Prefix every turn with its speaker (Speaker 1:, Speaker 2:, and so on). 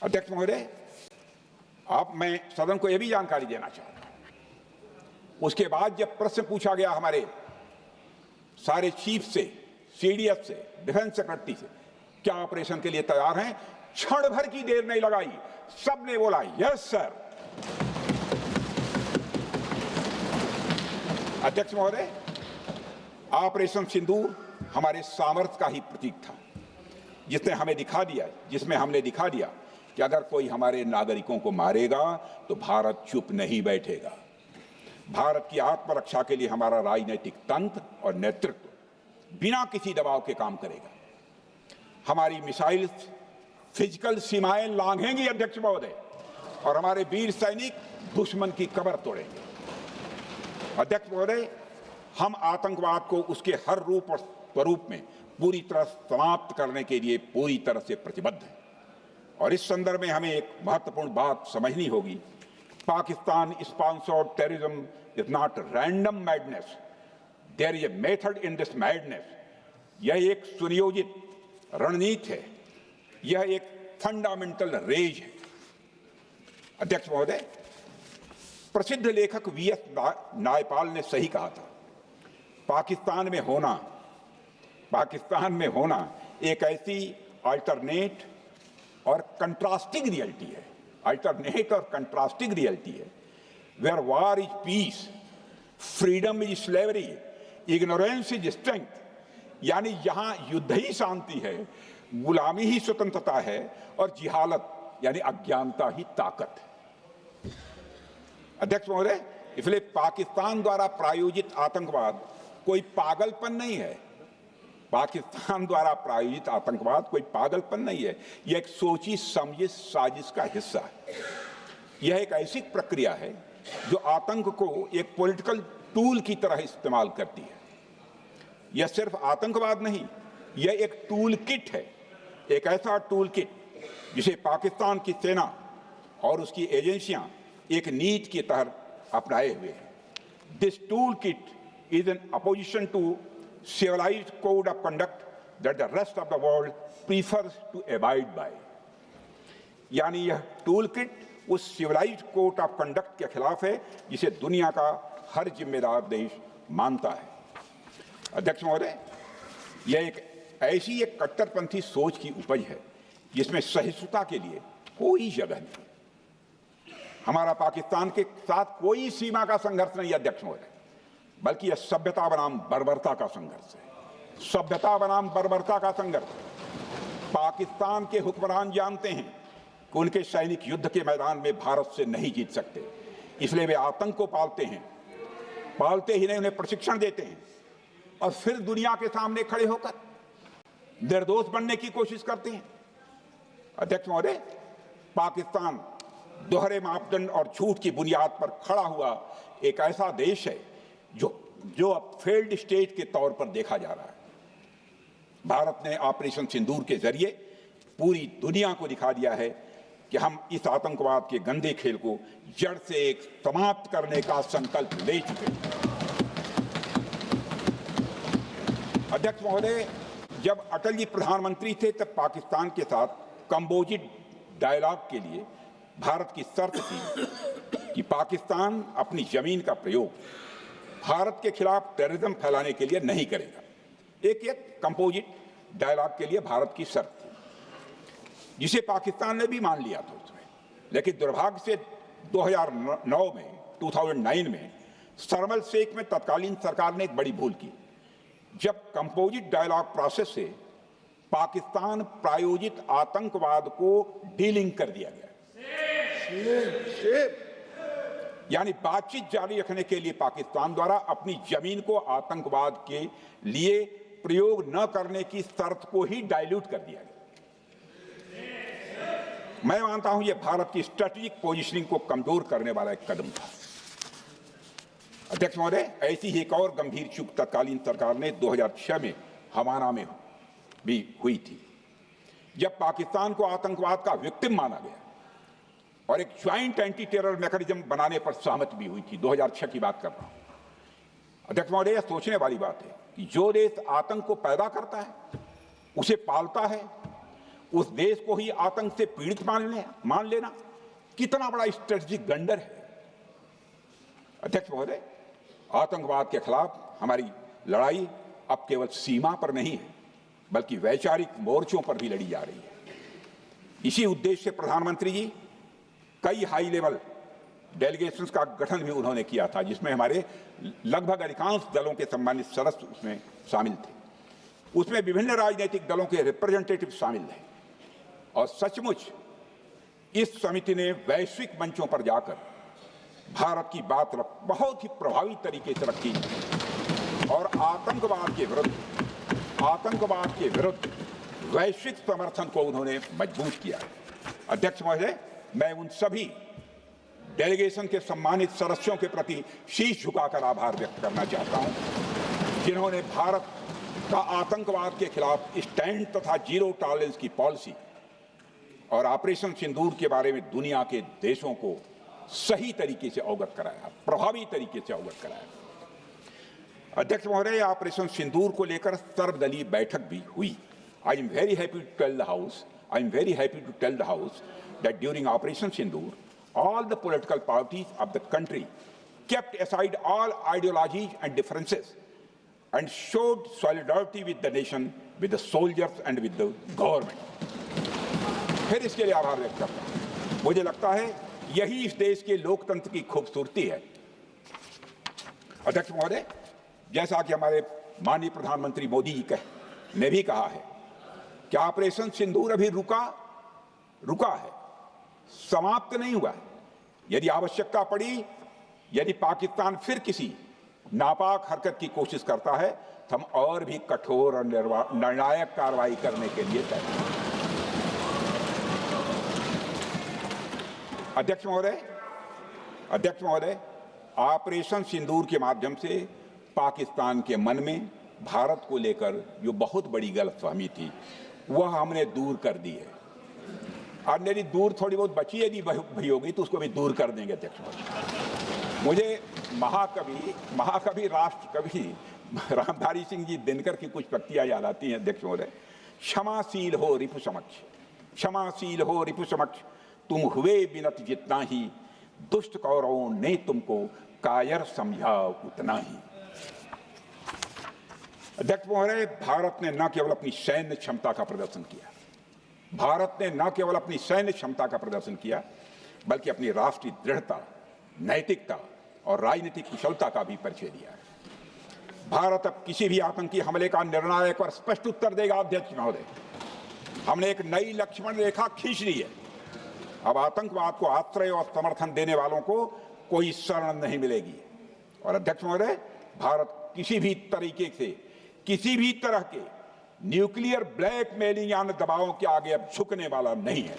Speaker 1: अध्यक्ष महोदय, मैं सदन को यह भी जानकारी देना चाहता हूं, उसके बाद जब प्रश्न पूछा गया हमारे सारे चीफ से, सीडीएस से, डिफेंस सेक्रेटरी से, क्या ऑपरेशन के लिए तैयार हैं, क्षण भर की देर नहीं लगाई, सबने बोला यस सर। अध्यक्ष महोदय, ऑपरेशन सिंदूर हमारे सामर्थ्य का ही प्रतीक था, जिसमें हमने दिखा दिया कि अगर कोई हमारे नागरिकों को मारेगा तो भारत चुप नहीं बैठेगा। भारत की आत्मरक्षा के लिए हमारा राजनीतिक तंत्र और नेतृत्व बिना किसी दबाव के काम करेगा। हमारी मिसाइल फिजिकल सीमाएं लांघेंगी अध्यक्ष महोदय, और हमारे वीर सैनिक दुश्मन की कमर तोड़ेंगे। अध्यक्ष महोदय, हम आतंकवाद को उसके हर रूप और स्वरूप में पूरी तरह समाप्त करने के लिए पूरी तरह से प्रतिबद्ध हैं। और इस संदर्भ में हमें एक महत्वपूर्ण बात समझनी होगी। Pakistan sponsored terrorism is not random madness, there is a method in this madness. यह एक सुनियोजित रणनीति है, यह एक फंडामेंटल रेज है। अध्यक्ष महोदय, प्रसिद्ध लेखक वीएस नायपाल ने सही कहा था, पाकिस्तान में होना एक ऐसी अल्टरनेट और कंट्रास्टिंग रियलिटी है, where war is peace, freedom is slavery, ignorance is strength. यानी यहां युद्ध ही शांति है, गुलामी ही स्वतंत्रता है, और जिहालत यानी अज्ञानता ही ताकत है। अध्यक्ष महोदय, इसलिए पाकिस्तान द्वारा प्रायोजित आतंकवाद कोई पागलपन नहीं है। पाकिस्तान द्वारा प्रायोजित आतंकवाद कोई पागलपन नहीं है, यह एक सोची समझी साजिश का हिस्सा है। यह एक ऐसी प्रक्रिया है जो आतंक को एक पॉलिटिकल टूल की तरह इस्तेमाल करती है। यह सिर्फ आतंकवाद नहीं, यह एक टूल किट है, एक ऐसा टूल किट जिसे पाकिस्तान की सेना और उसकी एजेंसियां एक नीति के तहत अपनाए हुए हैं। This tool kit is in opposition to civilized code of conduct that the rest of the world prefers to abide by। यानी यह टूल किट उस सिविलाइज्ड कोड ऑफ कंडक्ट के खिलाफ है जिसे दुनिया का हर जिम्मेदार देश मानता है। अध्यक्ष महोदय, यह एक कट्टरपंथी सोच की उपज है जिसमें सहिष्णुता के लिए कोई जगह नहीं। हमारा पाकिस्तान के साथ कोई सीमा का संघर्ष नहीं है अध्यक्ष महोदय, बल्कि यह सभ्यता बनाम बर्बरता का संघर्ष है। सभ्यता बनाम बर्बरता का संघर्ष। पाकिस्तान के हुक्मरान जानते हैं कि उनके सैनिक युद्ध के मैदान में भारत से नहीं जीत सकते, इसलिए वे आतंक को पालते ही नहीं, उन्हें प्रशिक्षण देते हैं, और फिर दुनिया के सामने खड़े होकर निर्दोष बनने की कोशिश करते हैं। अध्यक्ष महोदय, पाकिस्तान दोहरे मापदंड और झूठ की बुनियाद पर खड़ा हुआ एक ऐसा देश है जो अब फेल्ड स्टेट के तौर पर देखा जा रहा है। भारत ने ऑपरेशन सिंदूर के जरिए पूरी दुनिया को दिखा दिया है कि हम इस आतंकवाद के गंदे खेल को जड़ से एक समाप्त करने का संकल्प ले चुके हैं। अध्यक्ष महोदय, जब अटल जी प्रधानमंत्री थे तब पाकिस्तान के साथ कंबोजिट डायलॉग के लिए भारत की शर्त थी कि पाकिस्तान अपनी जमीन का प्रयोग भारत के खिलाफ टेररिज्म फैलाने के लिए नहीं करेगा। एक कंपोजिट डायलॉग के लिए भारत की शर्त थी, जिसे पाकिस्तान ने भी मान लिया था उसमें। लेकिन दुर्भाग्य से 2009 में शर्म एल शेख में तत्कालीन सरकार ने एक बड़ी भूल की, जब कंपोजिट डायलॉग प्रोसेस से पाकिस्तान प्रायोजित आतंकवाद को डीलिंक कर दिया गया। यानी बातचीत जारी रखने के लिए पाकिस्तान द्वारा अपनी जमीन को आतंकवाद के लिए प्रयोग न करने की शर्त को ही डाइल्यूट कर दिया गया। मैं मानता हूं यह भारत की स्ट्रेटेजिक पोजीशनिंग को कमजोर करने वाला एक कदम था। अध्यक्ष महोदय, ऐसी ही एक और गंभीर चूक तत्कालीन सरकार ने 2006 में हवाना में भी हुई थी, जब पाकिस्तान को आतंकवाद का विक्टिम माना गया और एक ज्वाइंट एंटी टेरर मैकेनिज्म बनाने पर सहमति भी हुई थी। 2006 की बात कर रहा हूं। अध्यक्ष महोदय, यह सोचने वाली बात है कि जो देश आतंक को पैदा करता है, उसे पालता है, उस देश को ही आतंक से पीड़ित मान लेना कितना बड़ा स्ट्रेटेजिक ब्लंडर है। अध्यक्ष महोदय, आतंकवाद के खिलाफ हमारी लड़ाई अब केवल सीमा पर नहीं है, बल्कि वैचारिक मोर्चों पर भी लड़ी जा रही है। इसी उद्देश्य से प्रधानमंत्री जी कई हाई लेवल डेलीगेशंस का गठन भी उन्होंने किया था, जिसमें हमारे लगभग अधिकांश दलों के सम्मानित सदस्य उसमें शामिल थे। उसमें विभिन्न राजनीतिक दलों के रिप्रेजेंटेटिव शामिल हैं और सचमुच इस समिति ने वैश्विक मंचों पर जाकर भारत की बात बहुत ही प्रभावी तरीके से रखी और आतंकवाद के विरुद्ध वैश्विक समर्थन को उन्होंने मजबूत किया। अध्यक्ष महोदय, मैं उन सभी डेलीगेशन के सम्मानित सदस्यों के प्रति शीश झुकाकर आभार व्यक्त करना चाहता हूं, जिन्होंने भारत का आतंकवाद के खिलाफ स्टैंड तथा जीरो टॉलरेंस की पॉलिसी और ऑपरेशन सिंदूर के बारे में दुनिया के देशों को सही तरीके से अवगत कराया, प्रभावी तरीके से अवगत कराया। अध्यक्ष महोदय, ऑपरेशन सिंदूर को लेकर सर्वदलीय बैठक भी हुई। I am very happy to tell the House that during Operation Sindoor, all the political parties of the country kept aside all ideologies and differences and showed solidarity with the nation, with the soldiers and with the government. फिर इसके लिए आभार व्यक्त करता हूं। मुझे लगता है यही इस देश के लोकतंत्र की खूबसूरती है। अध्यक्ष महोदय, जैसा कि हमारे माननीय प्रधानमंत्री मोदी जी ने भी कहा है कि ऑपरेशन सिंदूर अभी रुका है, समाप्त नहीं हुआ है। यदि आवश्यकता पड़ी, यदि पाकिस्तान फिर किसी नापाक हरकत की कोशिश करता है, तो हम और भी कठोर और निर्णायक कार्रवाई करने के लिए तैयार हैं। अध्यक्ष महोदय, ऑपरेशन सिंदूर के माध्यम से पाकिस्तान के मन में भारत को लेकर जो बहुत बड़ी गलतफहमी थी, वह हमने दूर कर दी है। और मेरी दूर थोड़ी बहुत बची है, यदि भई होगी तो उसको भी दूर कर देंगे। अध्यक्ष महोदय, मुझे महाकवि राष्ट्रकवि रामधारी सिंह जी दिनकर की कुछ पंक्तियां याद आती हैं। अध्यक्ष महोदय, क्षमाशील हो रिपु समक्ष, तुम हुए विनत जितना ही, दुष्ट कौरवों ने तुमको कायर समझा उतना ही। अध्यक्ष महोदय, भारत ने न केवल अपनी सैन्य क्षमता का प्रदर्शन किया, बल्कि अपनी राष्ट्रीय दृढ़ता, नैतिकता और राजनीतिक कुशलता का भी परिचय दिया है। भारत अब किसी भी आतंकी हमले का निर्णायक और स्पष्ट उत्तर देगा। अध्यक्ष महोदय, हमने एक नई लक्ष्मण रेखा खींच ली है। अब आतंकवाद को आश्रय और समर्थन देने वालों को कोई शरण नहीं मिलेगी। और अध्यक्ष महोदय, भारत किसी भी तरह के न्यूक्लियर ब्लैकमेलिंग या दबावों के आगे अब झुकने वाला नहीं है।